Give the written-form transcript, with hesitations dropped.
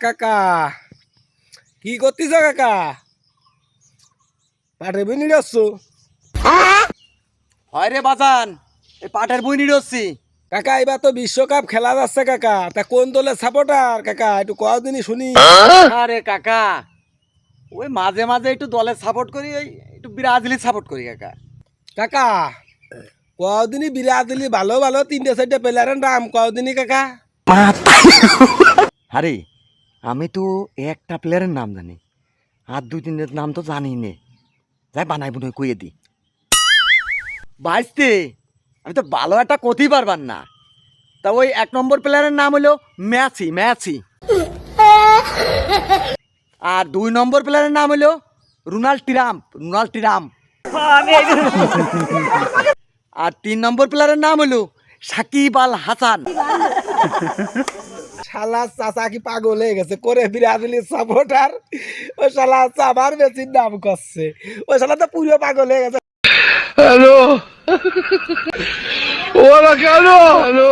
কাকা কি করতেছ কাকা? পাটের বই নিয়ে আসছো? হয় রে বাজান, এই পাটের বই নিড়ছি। কাকা এবার তো বিশ্বকাপ খেলা যাচ্ছে কাকা, তা কোন দলের সাপোর্টার কাকা একটু কদিনই শুনি। আরে কাকা, ওই মাঝে মাঝে একটু দলের সাপোর্ট করি, ওই একটু ব্রাজিলের সাপোর্ট করি কাকা। কাকা কদিনই বিরাট দিলি ভালো ভালো 3-4টা প্লেয়ারের নাম কদিনই কাকা। আরে আমি তো একটা প্লেয়ারের নাম জানি, আর 2-3 নাম তো জানি নে। যাই বানাই বুনাই কইয়ে দি বাইসতে, আমি তো ভালো একটা কথই পারবার না। তা ওই 1 নম্বর প্লেয়ারের নাম হলো মেসি মেসি, আর 2 নম্বর প্লেয়ারের নাম হলো রোনাল্ড টিরাম, আর 3 নম্বর প্লেয়ারের নাম হলো সাকিব আল হাসান। শালা চাচা কি পাগল হয়ে গেছে করে ব্রাজিলের সাপোর্টার? ওই শালা আমার মেসির নাম করছে, ওই শালা তো পুরো পাগল হয়ে গেছে। হ্যালো ওরা কেন হ্যালো